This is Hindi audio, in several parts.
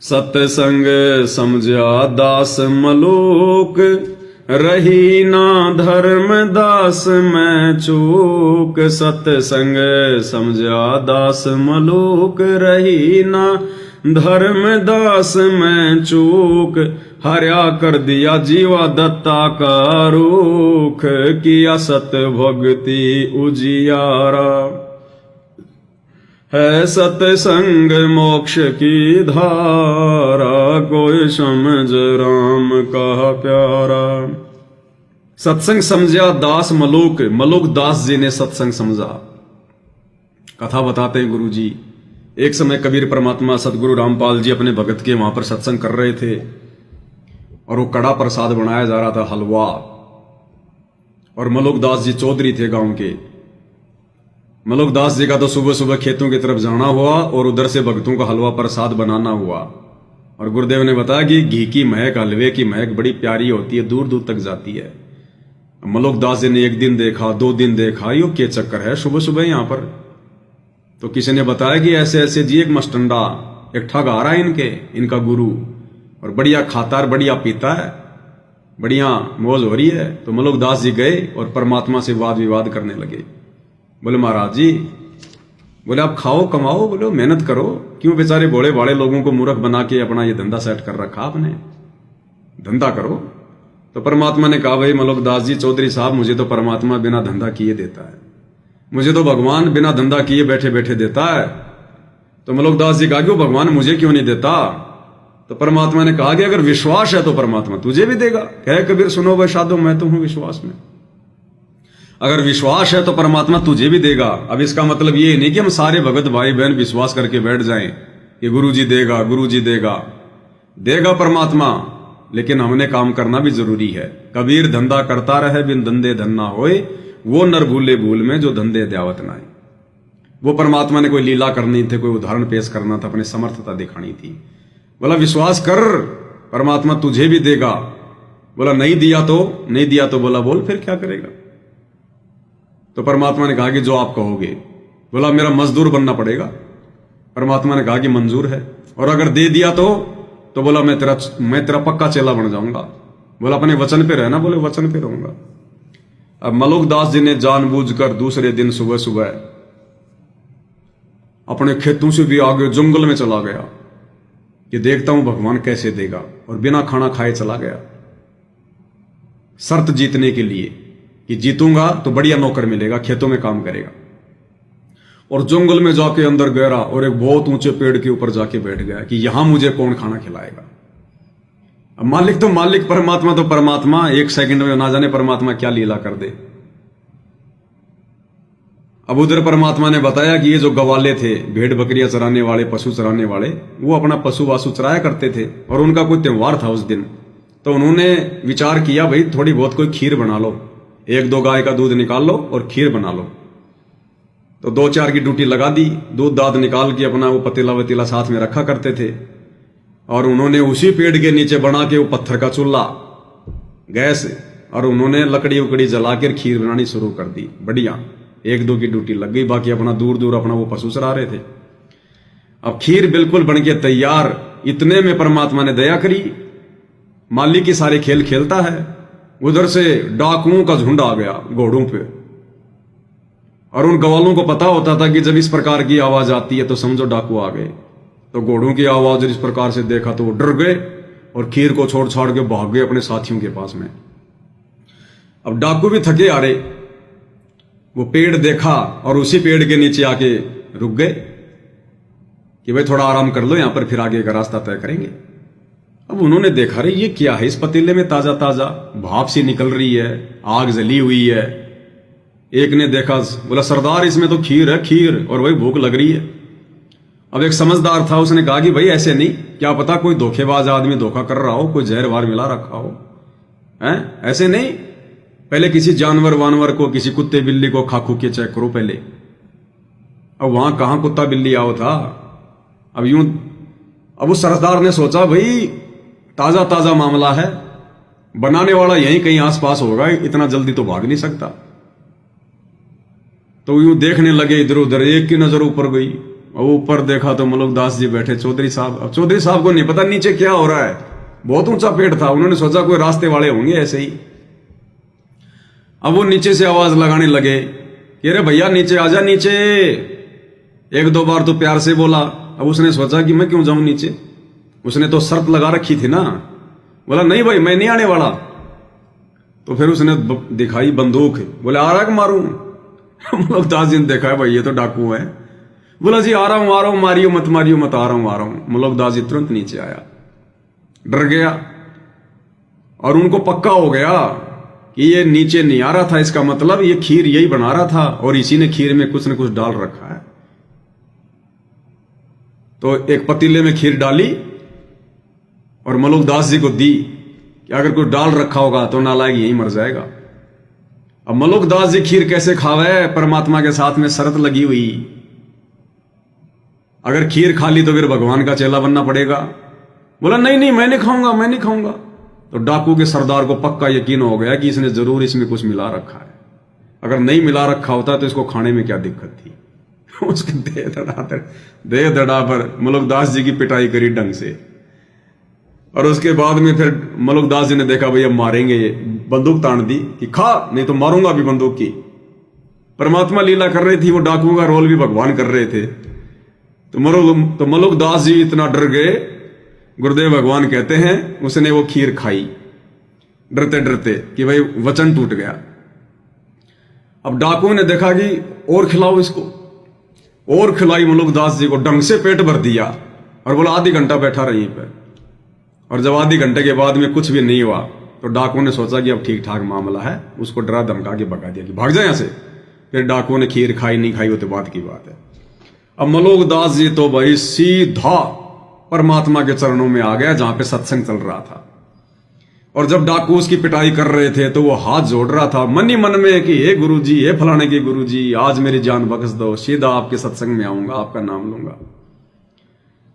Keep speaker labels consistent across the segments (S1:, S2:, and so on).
S1: सतसंग समझा दास मलोक, रही ना धर्म दास मैं चूक। सतसंग समझा दास मलोक, रही ना धर्म दास मैं चूक। हर्या कर दिया जीवा दत्ता का रूख, किया सत भक्ति उजियारा। है सतसंग मोक्ष की धारा, कोई समझ राम का प्यारा। सत्संग समझा दास मलूक, मलूक दास जी ने सत्संग समझा। कथा बताते हैं गुरु जी, एक समय कबीर परमात्मा सतगुरु रामपाल जी अपने भगत के वहां पर सत्संग कर रहे थे और वो कड़ा प्रसाद बनाया जा रहा था, हलवा। और मलूक दास जी चौधरी थे गांव के। मलूक दास जी का तो सुबह सुबह खेतों की तरफ जाना हुआ और उधर से भक्तों का हलवा प्रसाद बनाना हुआ। और गुरुदेव ने बताया कि घी की महक, हलवे की महक बड़ी प्यारी होती है, दूर दूर तक जाती है। मलूक दास जी ने एक दिन देखा, 2 दिन देखा, यो क्या चक्कर है सुबह सुबह यहां पर। तो किसी ने बताया कि ऐसे ऐसे जी एक मस्टंडा, एक ठग आ रहा है इनका गुरु, और बढ़िया खाता है, बढ़िया पीता है, बढ़िया मौज हो रही है। तो मलूक दास जी गए और परमात्मा से वाद विवाद करने लगे। बोले महाराज जी, बोले आप खाओ कमाओ, बोले मेहनत करो, क्यों बेचारे भोले भाले लोगों को मूर्ख बना के अपना ये धंधा सेट कर रखा आपने, धंधा करो। तो परमात्मा ने कहा, भाई मलूक दास जी चौधरी साहब, मुझे तो परमात्मा बिना धंधा किए देता है, मुझे तो भगवान बिना धंधा किए बैठे बैठे देता है। तो मलूक दास जी कहा, क्यों भगवान मुझे क्यों नहीं देता? तो परमात्मा ने कहा कि अगर विश्वास है तो परमात्मा तुझे भी देगा। कहे कबीर सुनो भाई साधो, मैं तो हूं विश्वास में। अगर विश्वास है तो परमात्मा तुझे भी देगा। अब इसका मतलब ये नहीं कि हम सारे भगत भाई बहन विश्वास करके बैठ जाएं कि गुरु जी देगा, गुरु जी देगा। देगा परमात्मा, लेकिन हमने काम करना भी जरूरी है। कबीर धंधा करता रहे बिन धंधे धन ना होए, वो नर भूले भूल में जो धंधे द्यावत ना आए। वो परमात्मा ने कोई लीला करनी थी, कोई उदाहरण पेश करना था, अपनी समर्थता दिखानी थी। बोला विश्वास कर, परमात्मा तुझे भी देगा। बोला नहीं दिया तो बोला बोल फिर क्या करेगा? तो परमात्मा ने कहा कि जो आप कहोगे। बोला मेरा मजदूर बनना पड़ेगा। परमात्मा ने कहा कि मंजूर है। और अगर दे दिया तो बोला मैं तेरा पक्का चेला बन जाऊंगा। बोला अपने वचन पे रहना। बोले वचन पे रहूंगा। अब मलूक दास जी ने जानबूझकर दूसरे दिन सुबह सुबह अपने खेतों से भी आगे जंगल में चला गया कि देखता हूं भगवान कैसे देगा, और बिना खाना खाए चला गया शर्त जीतने के लिए कि जीतूंगा तो बढ़िया नौकर मिलेगा, खेतों में काम करेगा। और जंगल में जाके अंदर गहरा और एक बहुत ऊंचे पेड़ के ऊपर जाके बैठ गया कि यहां मुझे कौन खाना खिलाएगा। अब मालिक तो मालिक, परमात्मा तो परमात्मा, एक सेकंड में ना जाने परमात्मा क्या लीला कर दे। अब उधर परमात्मा ने बताया कि ये जो गवाले थे, भेड़ बकरियां चराने वाले, पशु चराने वाले, वो अपना पशु वासु चराया करते थे और उनका कोई त्योहार था उस दिन। तो उन्होंने विचार किया भाई थोड़ी बहुत कोई खीर बना लो, 1-2 गाय का दूध निकाल लो और खीर बना लो। तो 2-4 की ड्यूटी लगा दी। दूध दाद निकाल के अपना वो पतीला वतीला साथ में रखा करते थे। और उन्होंने उसी पेड़ के नीचे बना के वो पत्थर का चूल्हा, गैस, और उन्होंने लकड़ी उकड़ी जलाकर खीर बनानी शुरू कर दी। बढ़िया 1-2 की ड्यूटी लग गई, बाकी अपना दूर दूर अपना वो पशु चरा रहे थे। अब खीर बिल्कुल बन के तैयार। इतने में परमात्मा ने दया करी। मालिक की सारे खेल खेलता है। उधर से डाकुओं का झुंड आ गया घोड़ों पे। और उन गवालों को पता होता था कि जब इस प्रकार की आवाज आती है तो समझो डाकू आ गए। तो घोड़ों की आवाज इस प्रकार से देखा तो वो डर गए और खीर को छोड़ छाड़ के भाग गए अपने साथियों के पास में। अब डाकू भी थके आ रहे, वो पेड़ देखा और उसी पेड़ के नीचे आके रुक गए कि भाई थोड़ा आराम कर लो, यहां पर फिर आगे का रास्ता तय करेंगे। अब उन्होंने देखा रे ये क्या है, इस पतीले में ताजा ताजा भाप सी निकल रही है, आग जली हुई है। एक ने देखा, बोला सरदार इसमें तो खीर है, खीर, और वही भूख लग रही है। अब एक समझदार था, उसने कहा कि भाई ऐसे नहीं, क्या पता कोई धोखेबाज आदमी धोखा कर रहा हो, कोई जहर वार मिला रखा हो, हैं? ऐसे नहीं, पहले किसी जानवर वानवर को, किसी कुत्ते बिल्ली को खा खू के चेक करो पहले। अब वहां कहां कुत्ता बिल्ली आओ था। अब उस सरदार ने सोचा भाई ताजा ताजा मामला है, बनाने वाला यहीं कहीं आसपास होगा, इतना जल्दी तो भाग नहीं सकता। तो यूं देखने लगे इधर उधर। एक की नजर ऊपर गई और ऊपर देखा तो मलुकदास जी बैठे, चौधरी साहब। अब चौधरी साहब को नहीं पता नीचे क्या हो रहा है, बहुत ऊंचा पेड़ था, उन्होंने सोचा कोई रास्ते वाले होंगे ऐसे ही। अब वो नीचे से आवाज लगाने लगे कि अरे भैया नीचे आजा नीचे। एक दो बार तो प्यार से बोला। अब उसने सोचा कि मैं क्यों जाऊं नीचे, उसने तो शर्त लगा रखी थी ना। बोला नहीं भाई मैं नहीं आने वाला। तो फिर उसने दिखाई बंदूक, बोले आ रहा है मारूं। मलुकदास जी ने देखा है भाई ये तो डाकू है। बोला जी आ रहा हूं, मारियो मत, आ रहा हूं। मलुकदास जी तुरंत नीचे आया, डर गया और उनको पक्का हो गया कि ये नीचे नहीं आ रहा था, इसका मतलब ये खीर यही बना रहा था और इसी ने खीर में कुछ न कुछ डाल रखा है। तो एक पतीले में खीर डाली और मलुकदास जी को दी कि अगर कुछ डाल रखा होगा तो नालायक यही मर जाएगा। अब मलुकदास जी खीर कैसे खावे, परमात्मा के साथ में शर्त लगी हुई, अगर खीर खा ली तो फिर भगवान का चेला बनना पड़ेगा। बोला नहीं मैं नहीं खाऊंगा। तो डाकू के सरदार को पक्का यकीन हो गया कि इसने जरूर इसमें कुछ मिला रखा है, अगर नहीं मिला रखा होता तो इसको खाने में क्या दिक्कत थी। उसके दे धड़ा पर मलुकदास जी की पिटाई करी ढंग से। और उसके बाद में फिर मलुकदास जी ने देखा भाई अब मारेंगे, ये बंदूक तान दी कि खा नहीं तो मारूंगा भी बंदूक की। परमात्मा लीला कर रही थी, वो डाकुओं का रोल भी भगवान कर रहे थे। तो मलुकदास जी इतना डर गए, गुरुदेव भगवान कहते हैं उसने वो खीर खाई डरते डरते कि भाई वचन टूट गया। अब डाकुओं ने देखा कि और खिलाओ इसको, और खिलाई मलुकदास जी को, ढंग से पेट भर दिया और बोला आधी घंटा बैठा रही पर। और जब आधी घंटे के बाद में कुछ भी नहीं हुआ तो डाकुओं ने सोचा कि अब ठीक ठाक मामला है, उसको डरा धमका के भगा दिया कि भाग जाए यहां से। फिर डाकुओं ने खीर खाई नहीं खाई वो तो बात की बात है। अब मलुकदास जी तो भाई सीधा परमात्मा के चरणों में आ गया जहां पे सत्संग चल रहा था। और जब डाकू उसकी पिटाई कर रहे थे तो वो हाथ जोड़ रहा था मन ही मन में कि हे गुरुजी, हे फलाने के गुरुजी, आज मेरी जान बख्श दो, सीधा आपके सत्संग में आऊंगा, आपका नाम लूंगा।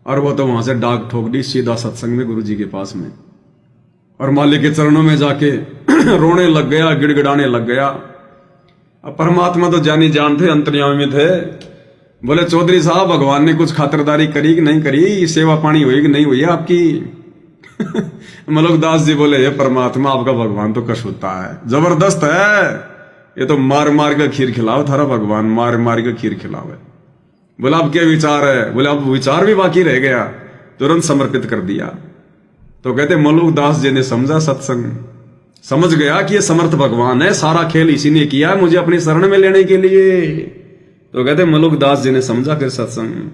S1: और वो तो वहां से डाक ठोक दी सीधा सत्संग में गुरुजी के पास में, और मालिक के चरणों में जाके रोने लग गया, गिड़गिड़ाने लग गया। अब परमात्मा तो जानी जान थे, अंतर्यामी थे। बोले चौधरी साहब भगवान ने कुछ खातिरदारी करी कि नहीं करी, सेवा पानी हुई कि नहीं हुई आपकी। मलुकदास जी बोले हे परमात्मा आपका भगवान तो कशुता है, जबरदस्त है, ये तो मार मार के खीर खिलाओ, थारा भगवान मार मार के खीर खिलाओ। बोला अब क्या विचार है, बोले अब विचार भी बाकी रह गया, तुरंत समर्पित कर दिया। तो कहते मलुकदास जी ने समझा सत्संग, समझ गया कि ये समर्थ भगवान है, सारा खेल इसी ने किया है मुझे अपनी शरण में लेने के लिए। तो कहते मलुकदास जी ने समझा फिर सत्संग।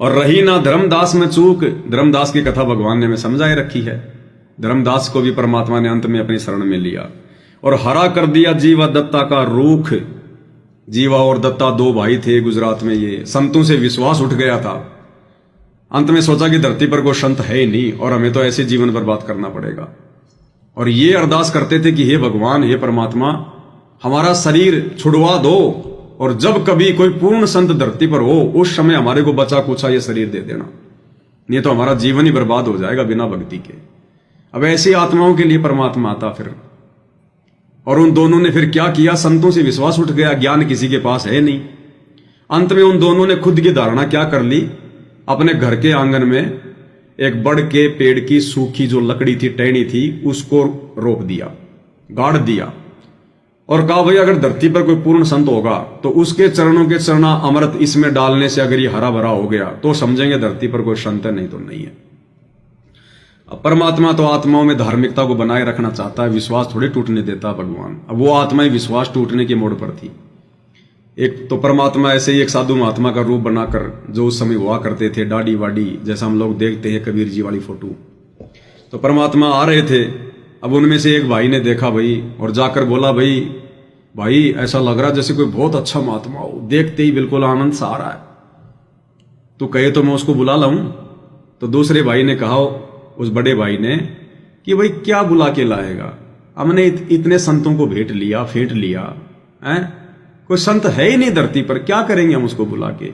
S1: और रही ना धर्मदास में चूक, धर्मदास की कथा भगवान ने हमें समझाए रखी है। धर्मदास को भी परमात्मा ने अंत में अपनी शरण में लिया और हरा कर दिया जीवा दत्ता का रूख। जीवा और दत्ता दो भाई थे गुजरात में, ये संतों से विश्वास उठ गया था। अंत में सोचा कि धरती पर कोई संत है ही नहीं और हमें तो ऐसे जीवन बर्बाद करना पड़ेगा। और ये अरदास करते थे कि हे भगवान, हे परमात्मा, हमारा शरीर छुड़वा दो और जब कभी कोई पूर्ण संत धरती पर हो उस समय हमारे को बचा कुचा ये शरीर दे देना, नहीं तो हमारा जीवन ही बर्बाद हो जाएगा बिना भक्ति के। अब ऐसी आत्माओं के लिए परमात्मा आता फिर। और उन दोनों ने फिर क्या किया, संतों से विश्वास उठ गया, ज्ञान किसी के पास है नहीं। अंत में उन दोनों ने खुद की धारणा क्या कर ली, अपने घर के आंगन में एक बड़ के पेड़ की सूखी जो लकड़ी थी, टहनी थी, उसको रोप दिया, गाड़ दिया और कहा भाई अगर धरती पर कोई पूर्ण संत होगा तो उसके चरणों के चरणा अमृत इसमें डालने से अगर ये हरा भरा हो गया तो समझेंगे धरती पर कोई संत है, नहीं तो नहीं है। अब परमात्मा तो आत्माओं में धार्मिकता को बनाए रखना चाहता है, विश्वास थोड़ी टूटने देता भगवान। अब वो आत्माएं विश्वास टूटने के मोड़ पर थी। एक तो परमात्मा ऐसे ही एक साधु महात्मा का रूप बनाकर जो उस समय हुआ करते थे, दाढ़ी वाड़ी जैसा हम लोग देखते हैं कबीर जी वाली फोटो, तो परमात्मा आ रहे थे। अब उनमें से एक भाई ने देखा भाई और जाकर बोला भाई ऐसा लग रहा जैसे कोई बहुत अच्छा महात्मा हो, देखते ही बिल्कुल आनंद सा आ रहा है, तो कहे तो मैं उसको बुला लाऊं। तो दूसरे भाई ने कहा, उस बड़े भाई ने, कि भाई क्या बुला के लाएगा, हमने इतने संतों को फेंट लिया है, कोई संत है ही नहीं धरती पर, क्या करेंगे हम उसको बुला के।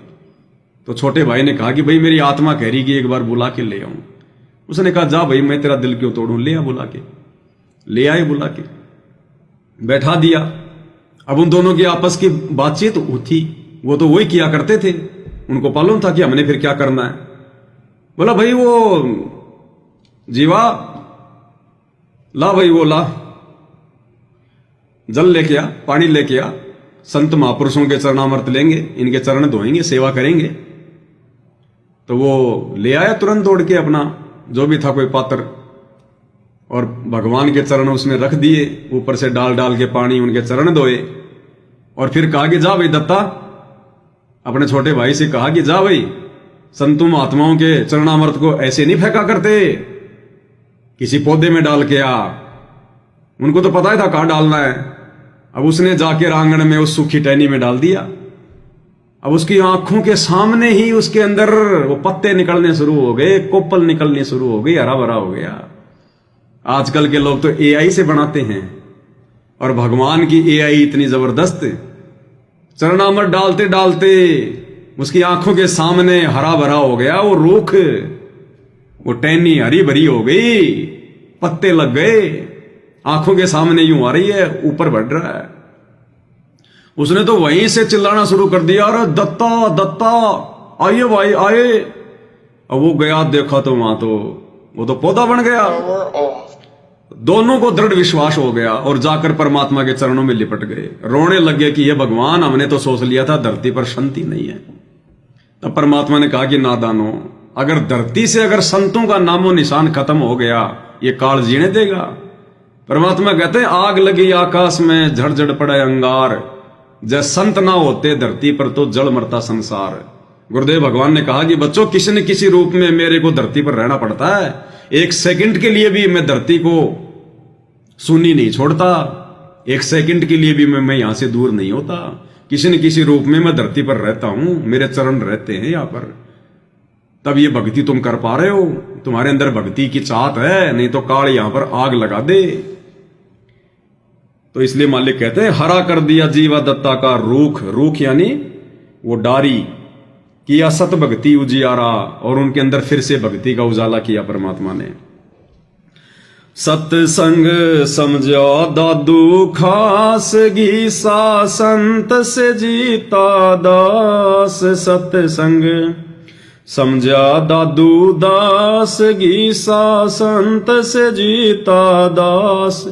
S1: तो छोटे भाई ने कहा कि भाई मेरी आत्मा कह रही कि एक बार बुला के ले आऊं। उसने कहा जा भाई मैं तेरा दिल क्यों तोड़ूं, ले आ बुला के। ले आए बुला के, बैठा दिया। अब उन दोनों की आपस की बातचीत थी, वो तो वही किया करते थे, उनको मालूम था कि हमने फिर क्या करना है। बोला भाई वो जीवा ला, भाई वो ला, जल लेके आ, पानी लेके आ, संत महापुरुषों के चरणामृत लेंगे, इनके चरण धोएंगे, सेवा करेंगे। तो वो ले आया तुरंत दौड़ के अपना जो भी था कोई पात्र, और भगवान के चरण उसमें रख दिए, ऊपर से डाल डाल के पानी उनके चरण धोए। और फिर कहा कि जा भाई दत्ता, अपने छोटे भाई से कहा कि जा भाई, संतों महात्माओं के चरणामृत को ऐसे नहीं फेंका करते, किसी पौधे में डाल के आ। उनको तो पता ही था कहां डालना है। अब उसने जाके आंगन में उस सूखी टहनी में डाल दिया। अब उसकी आंखों के सामने ही उसके अंदर वो पत्ते निकलने शुरू हो गए, कोपल निकलनी शुरू हो गई, हरा भरा हो गया। आजकल के लोग तो एआई से बनाते हैं, और भगवान की एआई इतनी जबरदस्त, चरणामृत डालते डालते उसकी आंखों के सामने हरा भरा हो गया वो रूख, वो टहनी हरी भरी हो गई, पत्ते लग गए, आंखों के सामने यूं आ रही है, ऊपर बढ़ रहा है। उसने तो वहीं से चिल्लाना शुरू कर दिया, अरे दत्ता दत्ता आइए भाई आए। अब वो गया, देखा तो वहां तो वो तो पौधा बन गया। दोनों को दृढ़ विश्वास हो गया और जाकर परमात्मा के चरणों में लिपट गए, रोने लगे कि ये भगवान, हमने तो सोच लिया था धरती पर शांति नहीं है। तब परमात्मा ने कहा कि नादानो, अगर धरती से अगर संतों का नामो निशान खत्म हो गया, ये काल जीने देगा। परमात्मा कहते हैं आग लगी आकाश में, झड़झड़ पड़े अंगार, जय संत ना होते धरती पर तो जड़ मरता संसार। गुरुदेव भगवान ने कहा कि बच्चों, किसी न किसी रूप में मेरे को धरती पर रहना पड़ता है। एक सेकंड के लिए भी मैं धरती को सुनी नहीं छोड़ता, एक सेकंड के लिए भी मैं यहां से दूर नहीं होता। किसी न किसी रूप में मैं धरती पर रहता हूं, मेरे चरण रहते हैं यहां पर। तब ये भक्ति तुम कर पा रहे हो, तुम्हारे अंदर भक्ति की चाहत है, नहीं तो काल यहां पर आग लगा दे। तो इसलिए मालिक कहते हैं हरा कर दिया जीवा दत्ता का रूख, रूख यानी वो डारी, किया सत भक्ति उजियारा, और उनके अंदर फिर से भक्ति का उजाला किया परमात्मा ने। सत्संग समझो दादू खास, गीसा संत से जीता दास। सत्संग समझा दादू दास, गीसा संत से जीता दास।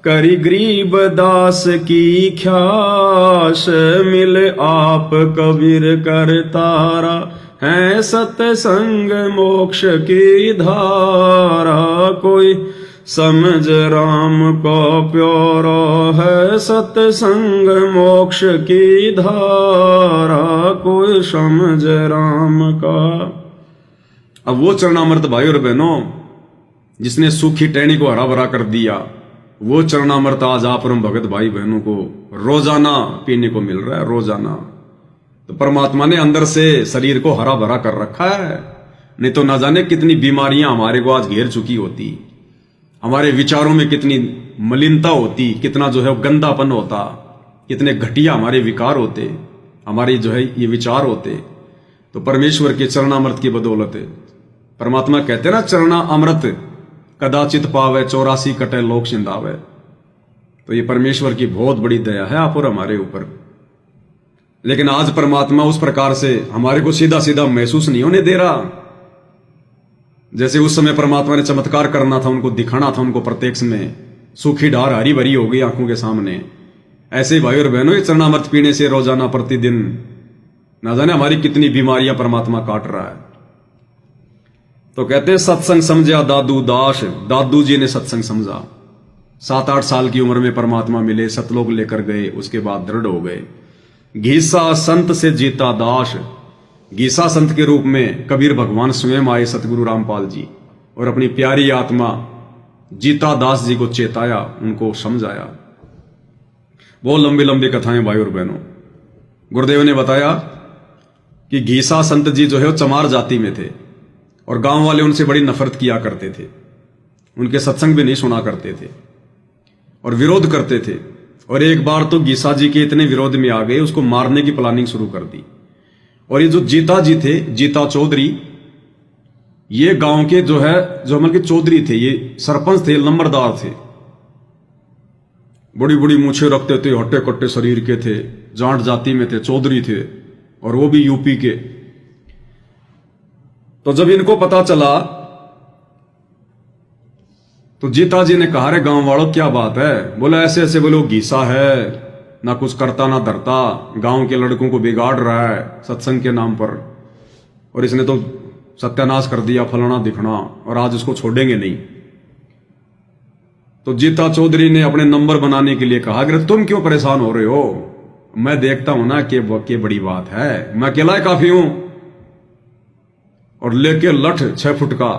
S1: करी गरीब दास की ख्यास, मिल आप कबीर कर तारा। है सत्संग मोक्ष की धारा, कोई समझ राम का प्यारा। है सत्संग मोक्ष की धारा, कोई समझ राम का। अब वो चरणामृत भाई और बहनों जिसने सूखी टहनी को हरा भरा कर दिया, वो चरणामृत आज आप और भगत भाई बहनों को रोजाना पीने को मिल रहा है, रोजाना। तो परमात्मा ने अंदर से शरीर को हरा भरा कर रखा है, नहीं तो ना जाने कितनी बीमारियां हमारे को आज घेर चुकी होती, हमारे विचारों में कितनी मलिनता होती, कितना जो है गंदापन होता, कितने घटिया हमारे विकार होते, हमारे जो है ये विचार होते। तो परमेश्वर के चरणामृत की बदौलत परमात्मा कहते ना, चरणा अमृत कदाचित पावे, 84 कटे लोक सिंधावे। तो ये परमेश्वर की बहुत बड़ी दया है आप और हमारे ऊपर। लेकिन आज परमात्मा उस प्रकार से हमारे को सीधा सीधा महसूस नहीं होने दे रहा। जैसे उस समय परमात्मा ने चमत्कार करना था, उनको दिखाना था, उनको प्रत्यक्ष में सूखी ढार हरी भरी हो गई आंखों के सामने। ऐसे ही भाई और बहनों, ये चरणामृत पीने से रोजाना प्रतिदिन ना जाने हमारी कितनी बीमारियां परमात्मा काट रहा है। तो कहते हैं सत्संग समझा दादू दास, दादू जी ने सत्संग समझा। 7-8 साल की उम्र में परमात्मा मिले, सतलोक लेकर गए, उसके बाद दृढ़ हो गए। घीसा संत से जीता दास, गीसा संत के रूप में कबीर भगवान स्वयं आए, सतगुरु रामपाल जी, और अपनी प्यारी आत्मा जीता दास जी को चेताया, उनको समझाया। बहुत लंबी लंबी कथाएं भाई और बहनों। गुरुदेव ने बताया कि घीसा संत जी जो है वो चमार जाति में थे, और गांव वाले उनसे बड़ी नफरत किया करते थे, उनके सत्संग भी नहीं सुना करते थे और विरोध करते थे। और एक बार तो गीसा जी के इतने विरोध में आ गए, उसको मारने की प्लानिंग शुरू कर दी। और ये जो जीता जी थे, जीता चौधरी, ये गांव के जो मतलब के चौधरी थे, ये सरपंच थे, नंबरदार थे, बड़ी बड़ी मूछें रखते थे, हट्टे कट्टे शरीर के थे, जाट जाति में थे, चौधरी थे, और वो भी यूपी के। तो जब इनको पता चला तो जीता जी ने कहा, रे गांव वालों क्या बात है? बोला ऐसे ऐसे, बोलो गीसा है, ना कुछ करता ना धरता, गांव के लड़कों को बिगाड़ रहा है सत्संग के नाम पर, और इसने तो सत्यानाश कर दिया फलाना दिखना, और आज इसको छोड़ेंगे नहीं। तो जीता चौधरी ने अपने नंबर बनाने के लिए कहा, अगर तुम क्यों परेशान हो रहे हो, मैं देखता हूं ना कि बड़ी बात है, मैं अकेला काफी हूं। और लेके लठ 6 फुट का,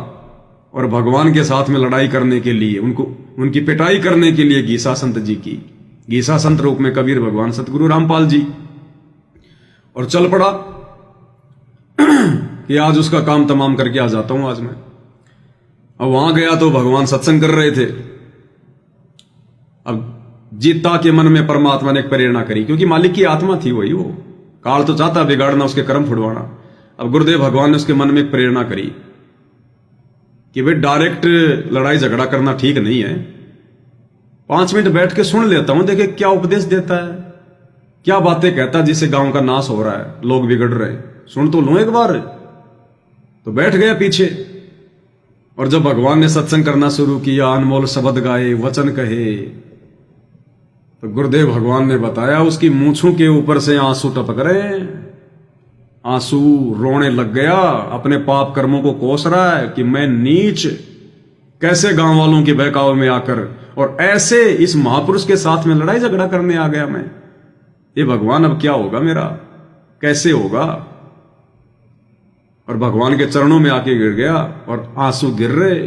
S1: और भगवान के साथ में लड़ाई करने के लिए, उनकी पिटाई करने के लिए गीसा संत जी की, गीसा संत रूप में कबीर भगवान सतगुरु रामपाल जी, और चल पड़ा कि आज उसका काम तमाम करके आ जाता हूं आज मैं। अब वहां गया तो भगवान सत्संग कर रहे थे। अब जीता के मन में परमात्मा ने एक प्रेरणा करी, क्योंकि मालिक की आत्मा थी वही, वो काल तो चाहता बिगाड़ना, उसके कर्म फुड़वाना। अब गुरुदेव भगवान ने उसके मन में एक प्रेरणा करी कि भाई डायरेक्ट लड़ाई झगड़ा करना ठीक नहीं है, 5 मिनट बैठ के सुन लेता हूं, देखे क्या उपदेश देता है, क्या बातें कहता है जिससे गांव का नाश हो रहा है, लोग बिगड़ रहे हैं, सुन तो लूं एक बार। तो बैठ गया पीछे, और जब भगवान ने सत्संग करना शुरू किया, अनमोल शब्द गाए, वचन कहे, तो गुरुदेव भगवान ने बताया उसकी मूंछों के ऊपर से आंसू टपक रहे हैं, आंसू रोने लग गया, अपने पाप कर्मों को कोस रहा है कि मैं नीच कैसे गांव वालों के बहकावे में आकर और ऐसे इस महापुरुष के साथ में लड़ाई झगड़ा करने आ गया मैं। ये भगवान अब क्या होगा मेरा, कैसे होगा? और भगवान के चरणों में आके गिर गया और आंसू गिर रहे।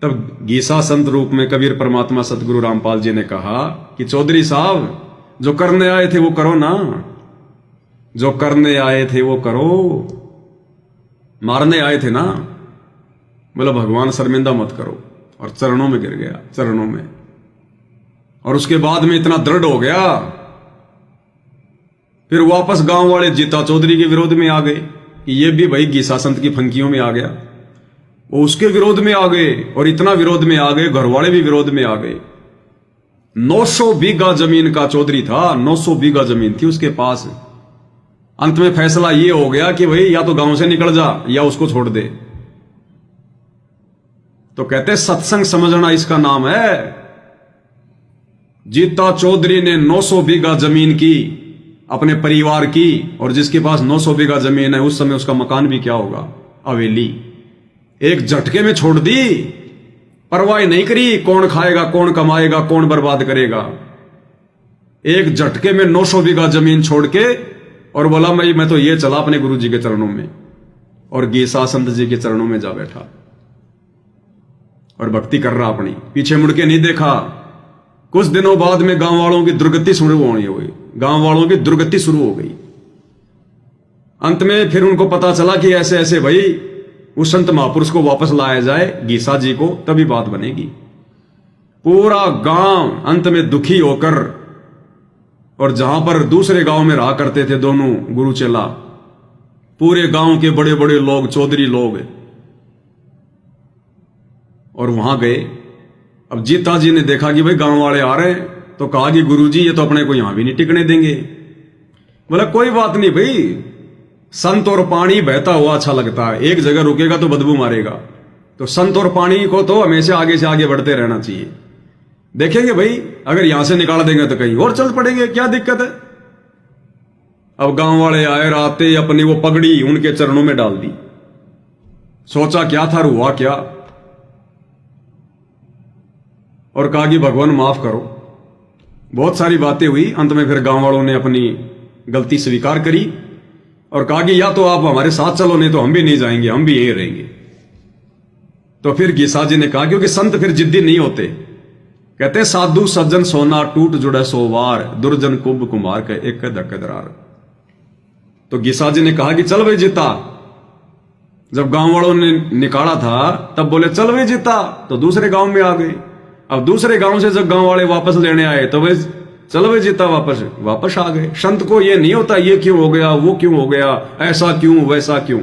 S1: तब गीसा संत रूप में कबीर परमात्मा सतगुरु रामपाल जी ने कहा कि चौधरी साहब, जो करने आए थे वो करो ना, जो करने आए थे वो करो, मारने आए थे ना। बोला भगवान शर्मिंदा मत करो, और चरणों में गिर गया, चरणों में। और उसके बाद में इतना दृढ़ हो गया, फिर वापस गांव वाले जीता चौधरी के विरोध में आ गए कि ये भी भाई गीसा संत की फंकियों में आ गया, वो उसके विरोध में आ गए, और इतना विरोध में आ गए, घर वाले भी विरोध में आ गए। 900 बीघा जमीन का चौधरी था, 900 बीघा जमीन थी उसके पास। अंत में फैसला ये हो गया कि भाई या तो गांव से निकल जा या उसको छोड़ दे। तो कहते सत्संग समझना इसका नाम है। जीता चौधरी ने 900 बीघा जमीन की अपने परिवार की, और जिसके पास 900 बीघा जमीन है उस समय उसका मकान भी क्या होगा, हवेली, एक झटके में छोड़ दी। परवाह नहीं करी कौन खाएगा, कौन कमाएगा, कौन बर्बाद करेगा। एक झटके में 900 बीघा जमीन छोड़ के, और बोला मैं तो ये चला अपने गुरु जी के चरणों में, और गीसा संत जी के चरणों में जा बैठा और भक्ति कर रहा अपनी, पीछे मुड़ के नहीं देखा। कुछ दिनों बाद में गांव वालों की दुर्गति शुरू होनी हो गई, गांव वालों की दुर्गति शुरू हो गई। अंत में फिर उनको पता चला कि ऐसे ऐसे भाई उस संत महापुरुष को वापस लाया जाए, गीसा जी को, तभी बात बनेगी। पूरा गांव अंत में दुखी होकर, और जहां पर दूसरे गांव में रहा करते थे दोनों गुरु चेला, पूरे गांव के बड़े बड़े लोग, चौधरी लोग, और वहां गए। अब जीता जी ने देखा कि भाई गांव वाले आ रहे हैं, तो कहा कि गुरुजी ये तो अपने को यहां भी नहीं टिकने देंगे। बोला कोई बात नहीं भाई, संत और पानी बहता हुआ अच्छा लगता है, एक जगह रुकेगा तो बदबू मारेगा, तो संत और पानी को तो हमेशा आगे से आगे बढ़ते रहना चाहिए। देखेंगे भाई अगर यहां से निकाल देंगे तो कहीं और चल पड़ेंगे, क्या दिक्कत है। अब गांव वाले आए, राते अपनी वो पगड़ी उनके चरणों में डाल दी। सोचा क्या था, हुआ क्या, और कहा कि भगवान माफ करो। बहुत सारी बातें हुई। अंत में फिर गांव वालों ने अपनी गलती स्वीकार करी और कहा कि या तो आप हमारे साथ चलो, नहीं तो हम भी नहीं जाएंगे, हम भी यहीं रहेंगे। तो फिर गीसा जी ने कहा, क्योंकि संत फिर जिद्दी नहीं होते, कहते साधु सज्जन सोना टूट जुड़े सोवार, दुर्जन कुंभ कुमार के एक धक्के दरार। तो गीसा जी ने कहा कि चल भाई जीता। जब गांव वालों ने निकाला था तब बोले चल भाई जीता, तो दूसरे गांव में आ गए। अब दूसरे गांव से जब गांव वाले वापस लेने आए तो भाई चल भाई जीता, वापस आ गए। संत को ये नहीं होता ये क्यों हो गया, वो क्यों हो गया, ऐसा क्यों वैसा क्यों।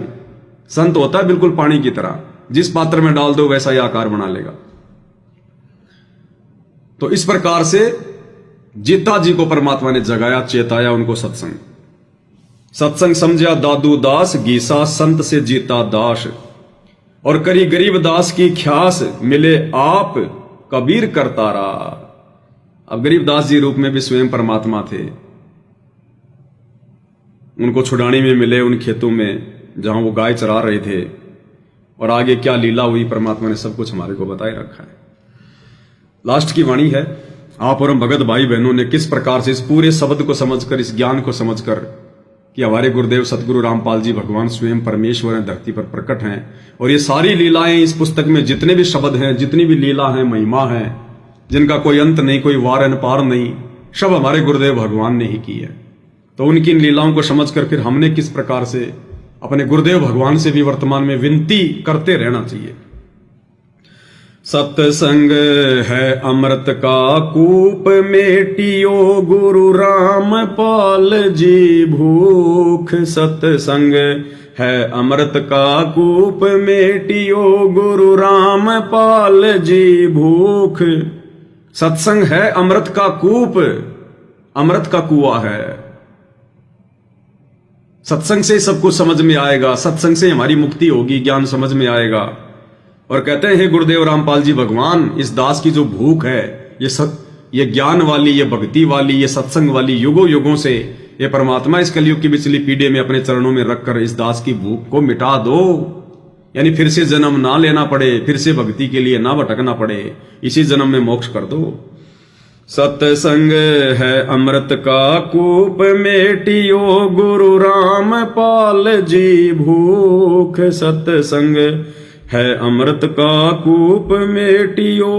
S1: संत होता है बिल्कुल पानी की तरह, जिस पात्र में डाल दो वैसा ही आकार बना लेगा। तो इस प्रकार से जीता जी को परमात्मा ने जगाया, चेताया उनको सत्संग। सत्संग समझा दादू दास, गीसा संत से जीता दास। और करी गरीब दास की ख्यास, मिले आप कबीर करतारा। अब गरीब दास जी रूप में भी स्वयं परमात्मा थे, उनको छुड़ानी में मिले उन खेतों में जहां वो गाय चरा रहे थे, और आगे क्या लीला हुई परमात्मा ने सब कुछ हमारे को बताए रखा है। लास्ट की वाणी है, आप और हम भगत भाई बहनों ने किस प्रकार से इस पूरे शब्द को समझकर, इस ज्ञान को समझकर कि हमारे गुरुदेव सतगुरु रामपाल जी भगवान स्वयं परमेश्वर हैं, धरती पर प्रकट हैं, और ये सारी लीलाएं इस पुस्तक में जितने भी शब्द हैं, जितनी भी लीला हैं, महिमा है, जिनका कोई अंत नहीं, कोई वार एन पार नहीं, सब हमारे गुरुदेव भगवान ने ही की है। तो उनकी इन लीलाओं को समझकर फिर हमने किस प्रकार से अपने गुरुदेव भगवान से भी वर्तमान में विनती करते रहना चाहिए। सत्संग है अमृत का कूप, मेटियो गुरु रामपाल जी भूख। सत्संग है अमृत का कूप, मेटियो गुरु रामपाल जी भूख। सत्संग है अमृत का कूप, अमृत का कुआं है। सत्संग से सब कुछ समझ में आएगा, सत्संग से हमारी मुक्ति होगी, ज्ञान समझ में आएगा। और कहते हैं गुरुदेव रामपाल जी भगवान, इस दास की जो भूख है, ये ज्ञान वाली, ये भक्ति वाली, ये सत्संग वाली, युगों युगों से ये परमात्मा इस कलयुग की बिचली पीढ़ी में अपने चरणों में रखकर इस दास की भूख को मिटा दो, यानी फिर से जन्म ना लेना पड़े, फिर से भक्ति के लिए ना भटकना पड़े, इसी जन्म में मोक्ष कर दो। सत्संग है अमृत का कूप, मेटियो गुरु रामपाल जी भूख। सत्संग है अमृत का कूप, मेटियो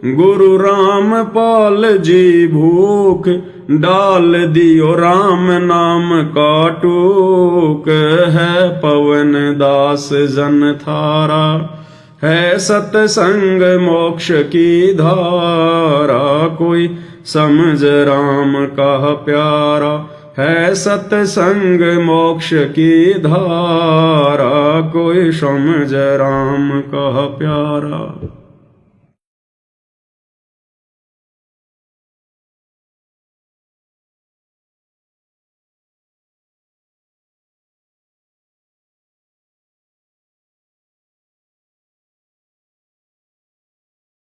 S1: गुरु रामपाल जी भूख। डाल दियो राम नाम का टूक, है पवन दास जन थारा। है सत्संग मोक्ष की धारा, कोई समझ राम का प्यारा। है सत्संग मोक्ष की धारा, कोई समझ राम का प्यारा।